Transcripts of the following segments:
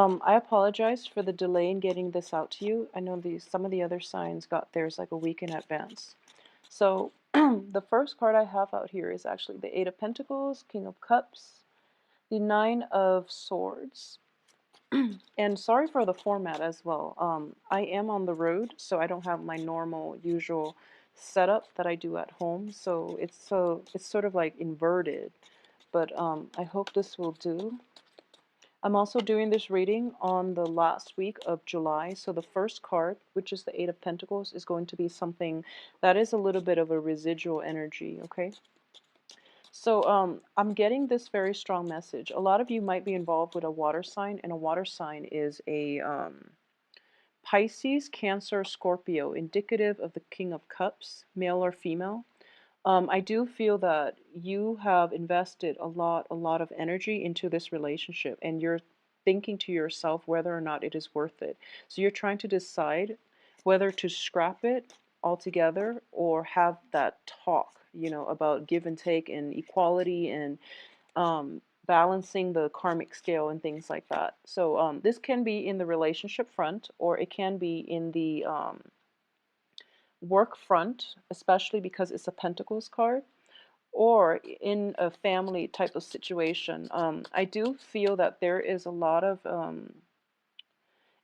I apologize for the delay in getting this out to you. I know some of the other signs got theirs like a week in advance. So the first card I have out here is actually the Eight of Pentacles, King of Cups, the Nine of Swords. And sorry for the format as well. I am on the road, so I don't have my normal, usual setup that I do at home. So it's sort of like inverted. But I hope this will do. I'm also doing this reading on the last week of July. So the first card, which is the Eight of Pentacles, is going to be something that is a little bit of a residual energy, okay? So I'm getting this very strong message. A lot of you might be involved with a water sign, and a water sign is a Pisces, Cancer, Scorpio, indicative of the King of Cups, male or female. I do feel that you have invested a lot of energy into this relationship, and you're thinking to yourself whether or not it is worth it. So you're trying to decide whether to scrap it altogether or have that talk, about give and take and equality and balancing the karmic scale and things like that. So this can be in the relationship front, or it can be in the work front, especially because it's a Pentacles card, or in a family type of situation. I do feel that there is a lot of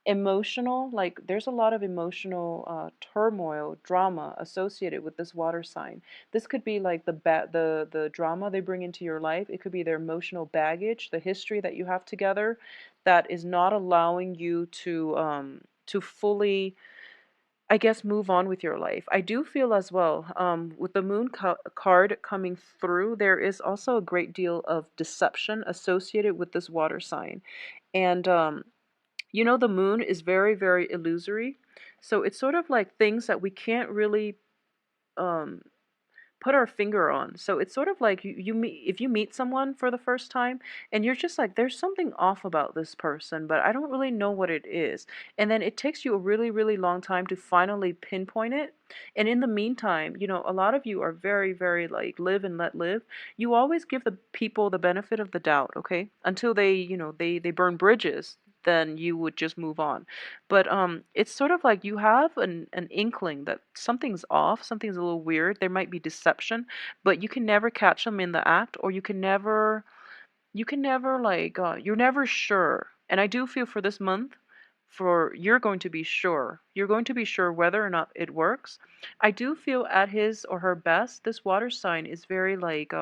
there's a lot of emotional turmoil, drama associated with this water sign. This could be like the drama they bring into your life. It could be their emotional baggage, the history that you have together, that is not allowing you to fully, I guess, move on with your life. I do feel as well, with the moon card coming through, there is also a great deal of deception associated with this water sign. And, the moon is very, very illusory. So it's sort of like things that we can't really um, put our finger on. So it's sort of like you meet, if you meet someone for the first time and you're just like, there's something off about this person, but I don't really know what it is. And then it takes you a really, really long time to finally pinpoint it. And in the meantime, a lot of you are very, very like live and let live. You always give the people the benefit of the doubt, okay? Until they burn bridges, then you would just move on. But it's sort of like you have an inkling that something's off, something's a little weird. There might be deception, but you can never catch them in the act, or you can never like you're never sure. And I do feel for this month, for you're going to be sure. You're going to be sure whether or not it works. I do feel at his or her best, this water sign is very like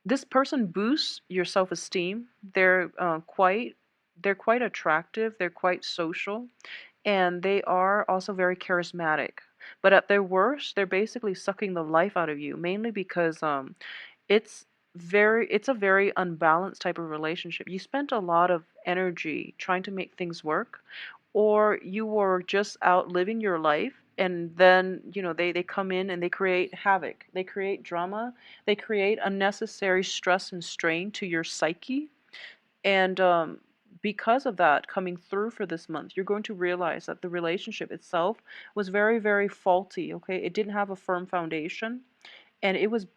this person boosts your self-esteem. They're quite attractive, they're quite social, and they are also very charismatic. But at their worst, they're basically sucking the life out of you, mainly because it's it's a very unbalanced type of relationship. You spent a lot of energy trying to make things work, or you were just out living your life, and then they come in and they create havoc, they create drama, they create unnecessary stress and strain to your psyche. And because of that coming through for this month, you're going to realize that the relationship itself was very, very faulty, okay? It didn't have a firm foundation, and it was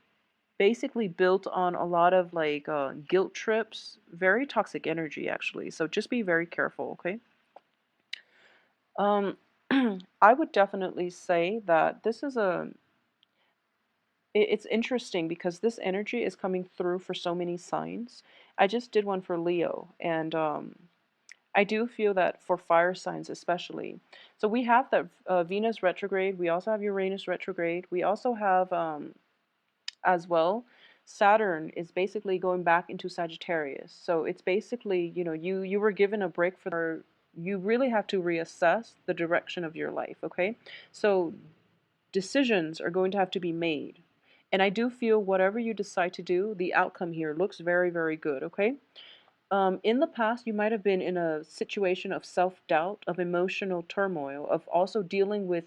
basically built on a lot of like guilt trips, very toxic energy actually. So just be very careful, okay? Um, I would definitely say that this is it's interesting because this energy is coming through for so many signs. I just did one for Leo, and I do feel that for fire signs especially. So we have that Venus retrograde. We also have Uranus retrograde. We also have as well, Saturn is basically going back into Sagittarius. So it's basically, you were given a break you really have to reassess the direction of your life, okay? So decisions are going to have to be made. And I do feel whatever you decide to do, the outcome here looks very, very good, okay? In the past, you might have been in a situation of self-doubt, of emotional turmoil, of also dealing with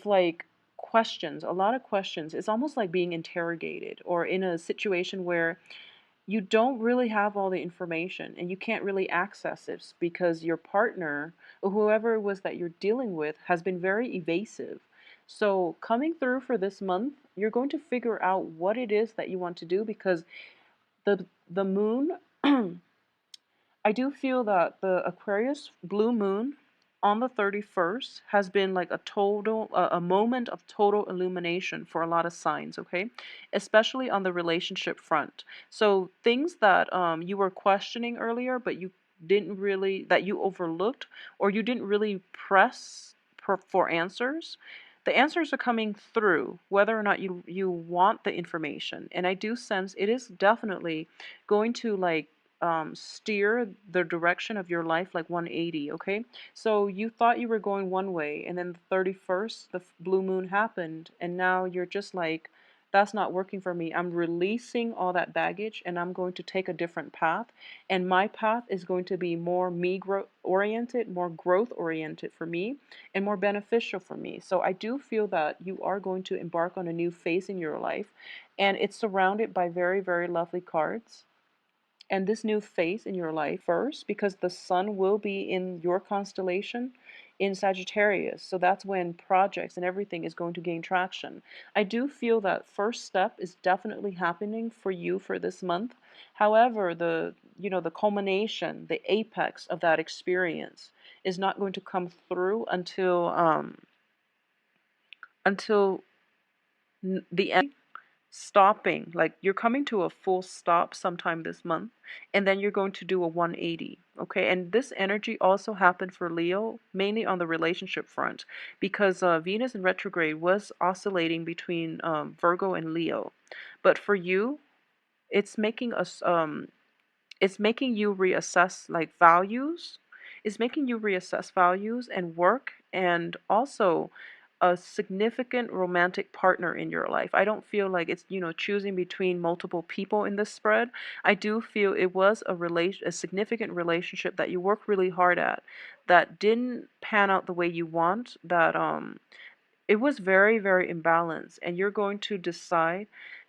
like questions, a lot of questions. It's almost like being interrogated, or in a situation where you don't really have all the information and you can't really access it because your partner or whoever it was that you're dealing with has been very evasive. So coming through for this month, you're going to figure out what it is that you want to do, because the moon I do feel that the Aquarius blue moon on the 31st has been like a a moment of total illumination for a lot of signs, okay? Especially on the relationship front. So things that you were questioning earlier, but you didn't really, that you overlooked, or you didn't really press for answers. The answers are coming through, whether or not you want the information. And I do sense it is definitely going to like steer the direction of your life like 180, okay? So you thought you were going one way, and then the 31st, the blue moon happened, and now you're just like, that's not working for me. I'm releasing all that baggage, and I'm going to take a different path. And my path is going to be more oriented, more growth oriented for me, and more beneficial for me. So I do feel that you are going to embark on a new phase in your life, and it's surrounded by very, very lovely cards. And this new phase in your life first, because the sun will be in your constellation in Sagittarius. So that's when projects and everything is going to gain traction. I do feel that first step is definitely happening for you for this month. However, the culmination, the apex of that experience is not going to come through until the end, stopping, like you're coming to a full stop sometime this month, and then you're going to do a 180. Okay, and this energy also happened for Leo, mainly on the relationship front, because Venus in retrograde was oscillating between Virgo and Leo. But for you, it's making us it's making you reassess like values. It's making you reassess values and work, and also a significant romantic partner in your life. I don't feel like it's, choosing between multiple people in this spread. I do feel it was a significant relationship that you worked really hard at, that didn't pan out the way you want, that it was very, very imbalanced, and you're going to decide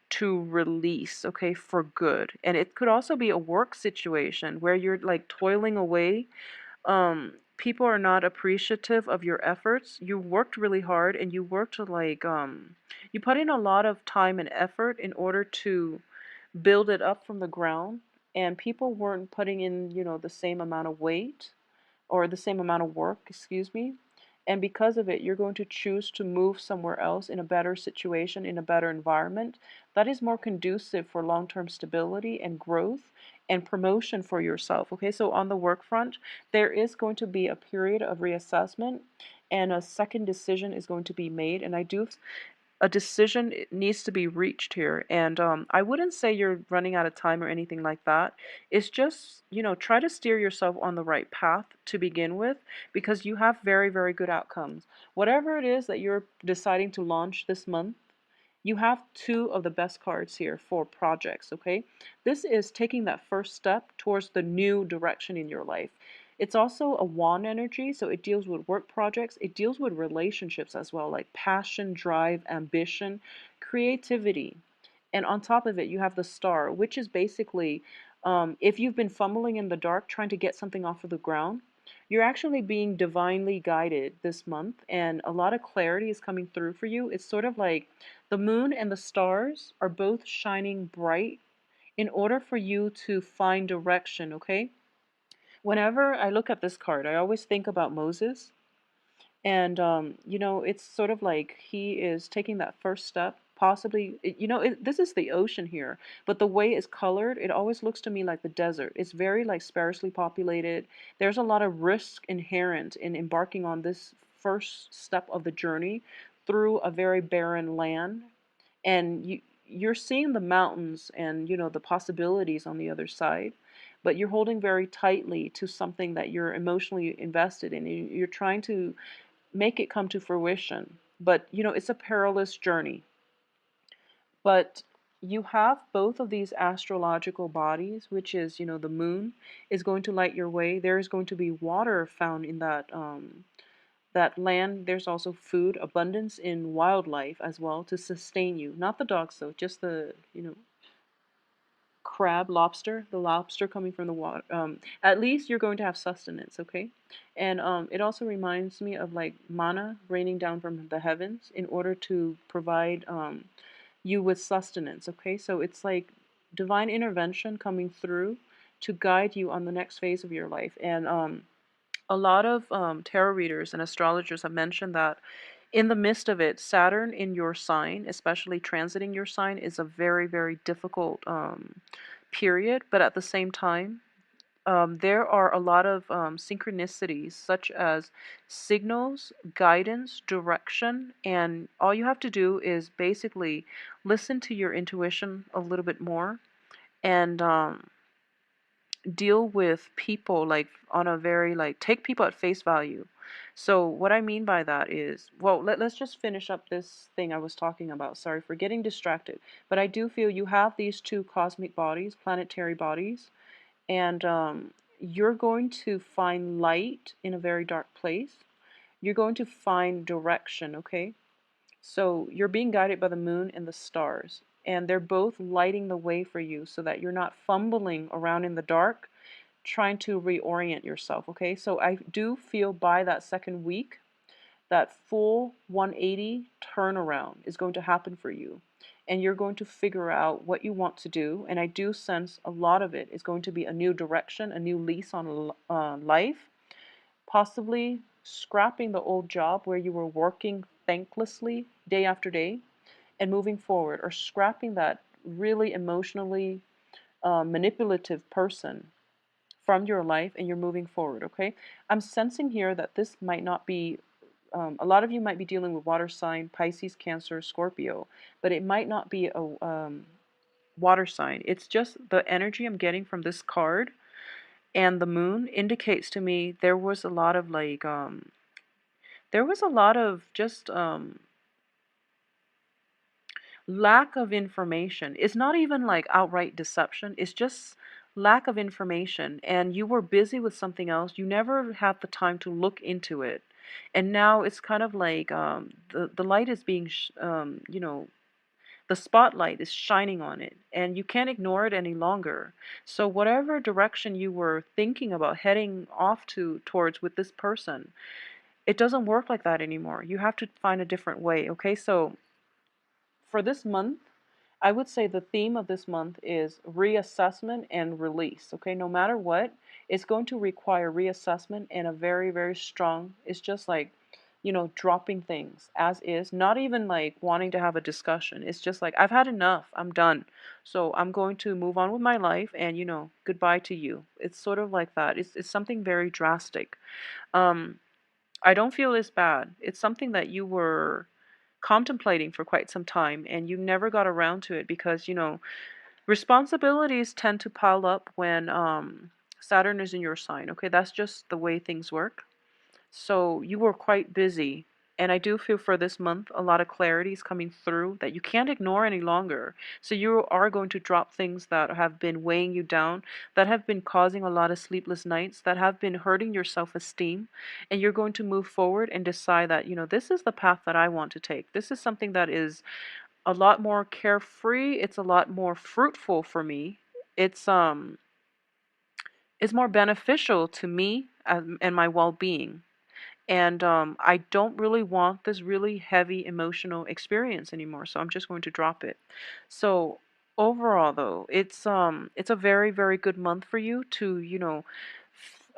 to release, okay, for good. And it could also be a work situation where you're like toiling away. People are not appreciative of your efforts. You worked really hard, and you worked like you put in a lot of time and effort in order to build it up from the ground, and people weren't putting in, the same amount of weight or the same amount of work, excuse me. And because of it, you're going to choose to move somewhere else in a better situation, in a better environment that is more conducive for long term stability and growth and promotion for yourself. Okay, so on the work front, there is going to be a period of reassessment, and a second decision is going to be made. And I do a decision needs to be reached here. And I wouldn't say you're running out of time or anything like that. It's just, try to steer yourself on the right path to begin with, because you have very, very good outcomes. Whatever it is that you're deciding to launch this month, you have two of the best cards here for projects, okay? This is taking that first step towards the new direction in your life. It's also a wand energy, so it deals with work projects. It deals with relationships as well, like passion, drive, ambition, creativity. And on top of it, you have the star, which is basically if you've been fumbling in the dark trying to get something off of the ground, you're actually being divinely guided this month, and a lot of clarity is coming through for you. It's sort of like the moon and the stars are both shining bright in order for you to find direction, okay? Whenever I look at this card, I always think about Moses. And, it's sort of like he is taking that first step. Possibly, this is the ocean here, but the way it's colored, it always looks to me like the desert. It's very like sparsely populated. There's a lot of risk inherent in embarking on this first step of the journey through a very barren land, and you're seeing the mountains and the possibilities on the other side, but you're holding very tightly to something that you're emotionally invested in. You're trying to make it come to fruition, but it's a perilous journey. But you have both of these astrological bodies, which is, the moon is going to light your way. There is going to be water found in that land. There's also food, abundance in wildlife as well to sustain you. Not the dogs though, just the, crab, lobster, the lobster coming from the water. At least you're going to have sustenance, okay? And it also reminds me of like manna raining down from the heavens in order to provide you with sustenance, okay? So it's like divine intervention coming through to guide you on the next phase of your life. And a lot of tarot readers and astrologers have mentioned that in the midst of it, Saturn in your sign, especially transiting your sign, is a very, very difficult period. But at the same time, there are a lot of synchronicities, such as signals, guidance, direction, and all you have to do is basically listen to your intuition a little bit more and deal with people like on a very like take people at face value. So what I mean by that is, well, let's just finish up this thing I was talking about. Sorry for getting distracted, but I do feel you have these two cosmic bodies, planetary bodies, and you're going to find light in a very dark place. You're going to find direction, okay? So you're being guided by the moon and the stars, and they're both lighting the way for you so that you're not fumbling around in the dark trying to reorient yourself, okay? So I do feel by that second week, that full 180 turnaround is going to happen for you. And you're going to figure out what you want to do. And I do sense a lot of it is going to be a new direction, a new lease on life, possibly scrapping the old job where you were working thanklessly day after day and moving forward, or scrapping that really emotionally manipulative person from your life and you're moving forward, okay? I'm sensing here that this might not be, a lot of you might be dealing with water sign, Pisces, Cancer, Scorpio, but it might not be a water sign. It's just the energy I'm getting from this card and the moon indicates to me there was a lot of like, there was a lot of just lack of information. It's not even like outright deception, it's just lack of information. And you were busy with something else. You never had the time to look into it. And now it's kind of like the light is being, the spotlight is shining on it and you can't ignore it any longer. So, whatever direction you were thinking about heading off towards with this person, it doesn't work like that anymore. You have to find a different way, okay? So, for this month, I would say the theme of this month is reassessment and release. Okay, no matter what, it's going to require reassessment and a very, very strong, it's just like, dropping things as is, not even like wanting to have a discussion. It's just like, I've had enough, I'm done. So I'm going to move on with my life and, goodbye to you. It's sort of like that. It's something very drastic. Um, I don't feel it's bad. It's something that you were contemplating for quite some time and you never got around to it because, responsibilities tend to pile up when Saturn is in your sign. Okay, that's just the way things work. So you were quite busy. And I do feel for this month, a lot of clarity is coming through that you can't ignore any longer. So you are going to drop things that have been weighing you down, that have been causing a lot of sleepless nights, that have been hurting your self-esteem. And you're going to move forward and decide that, this is the path that I want to take. This is something that is a lot more carefree. It's a lot more fruitful for me. It's um it's more beneficial to me and my well-being. And I don't really want this really heavy emotional experience anymore, so I'm just going to drop it. So overall, though, it's a very, very good month for you to,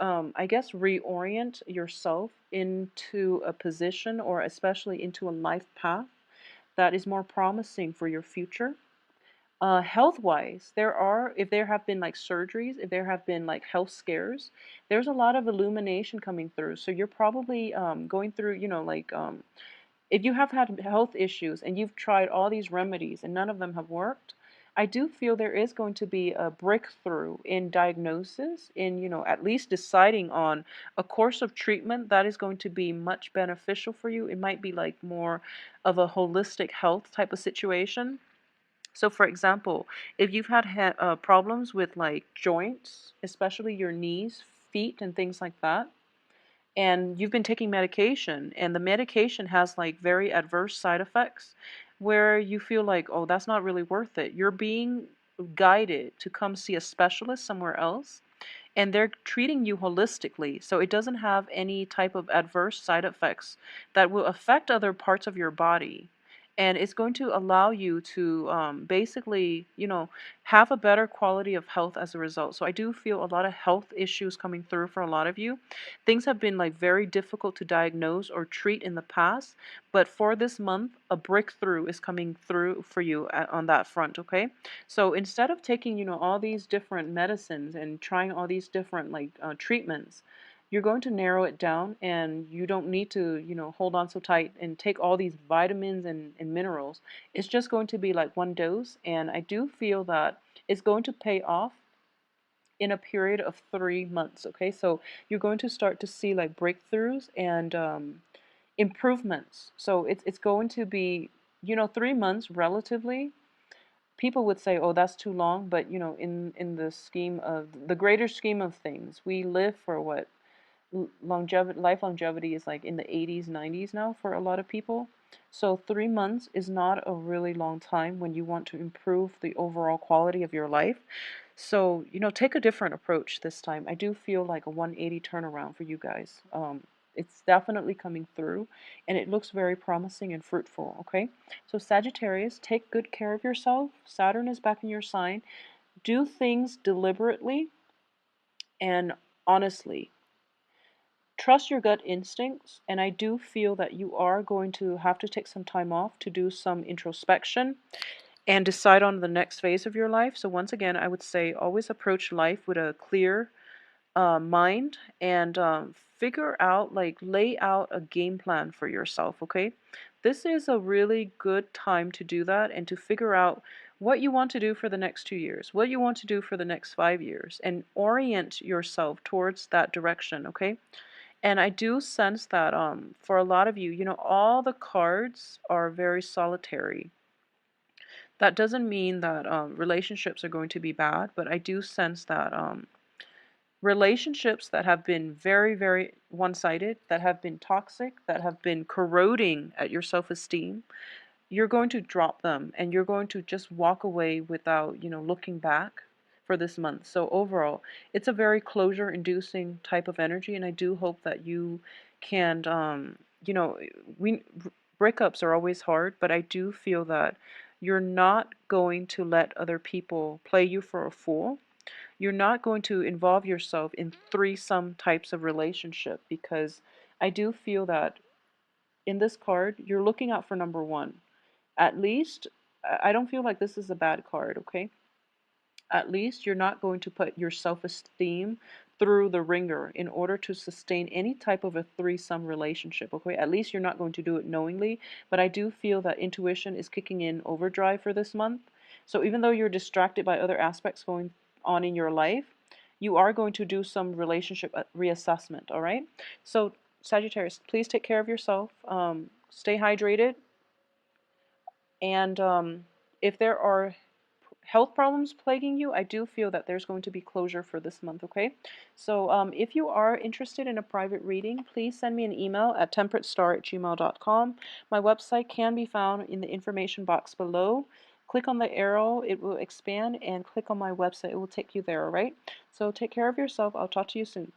I guess reorient yourself into a position or especially into a life path that is more promising for your future. Health wise, if there have been like surgeries, if there have been like health scares, there's a lot of illumination coming through. So you're probably going through, if you have had health issues and you've tried all these remedies and none of them have worked, I do feel there is going to be a breakthrough in diagnosis, in, at least deciding on a course of treatment that is going to be much beneficial for you. It might be like more of a holistic health type of situation. So, for example, if you've had problems with like joints, especially your knees, feet, and things like that, and you've been taking medication, and the medication has like very adverse side effects where you feel like, oh, that's not really worth it. You're being guided to come see a specialist somewhere else, and they're treating you holistically. So it doesn't have any type of adverse side effects that will affect other parts of your body. and it's going to allow you to basically, have a better quality of health as a result. So I do feel a lot of health issues coming through for a lot of you. Things have been like very difficult to diagnose or treat in the past, but for this month, a breakthrough is coming through for you on that front, okay? So instead of taking, all these different medicines and trying all these different like treatments, you're going to narrow it down, and you don't need to, hold on so tight and take all these vitamins and minerals. It's just going to be like one dose, and I do feel that it's going to pay off in a period of 3 months, okay? So you're going to start to see like breakthroughs and improvements. So it's going to be, 3 months relatively. People would say, oh, that's too long, but in the scheme of the greater scheme of things, we live for what, longevity, life longevity is like in the 80s, 90s now for a lot of people. So 3 months is not a really long time when you want to improve the overall quality of your life. So, take a different approach this time. I do feel like a 180 turnaround for you guys. It's definitely coming through, and it looks very promising and fruitful, okay? So Sagittarius, take good care of yourself. Saturn is back in your sign. Do things deliberately and honestly. Trust your gut instincts, and I do feel that you are going to have to take some time off to do some introspection and decide on the next phase of your life. So once again, I would say always approach life with a clear mind, and figure out, like, lay out a game plan for yourself, okay? This is a really good time to do that and to figure out what you want to do for the next 2 years, what you want to do for the next 5 years, and orient yourself towards that direction, okay? And I do sense that for a lot of you, all the cards are very solitary. That doesn't mean that relationships are going to be bad, but I do sense that relationships that have been very, very one-sided, that have been toxic, that have been corroding at your self-esteem, you're going to drop them, and you're going to just walk away without, looking back for this month. So overall, it's a very closure inducing type of energy, and I do hope that you can, you know, we breakups are always hard, but I do feel that you're not going to let other people play you for a fool. You're not going to involve yourself in threesome types of relationship, because I do feel that in this card, you're looking out for number one. At least, I don't feel like this is a bad card, okay? At least you're not going to put your self-esteem through the ringer in order to sustain any type of a threesome relationship, okay? At least you're not going to do it knowingly, but I do feel that intuition is kicking in overdrive for this month. So even though you're distracted by other aspects going on in your life, you are going to do some relationship reassessment, all right? So Sagittarius, please take care of yourself. Stay hydrated, and if there are health problems plaguing you, I do feel that there's going to be closure for this month, okay? So if you are interested in a private reading, please send me an email at temperatestar@gmail.com. My website can be found in the information box below. Click on the arrow, it will expand, and click on my website. It will take you there, all right? So take care of yourself. I'll talk to you soon.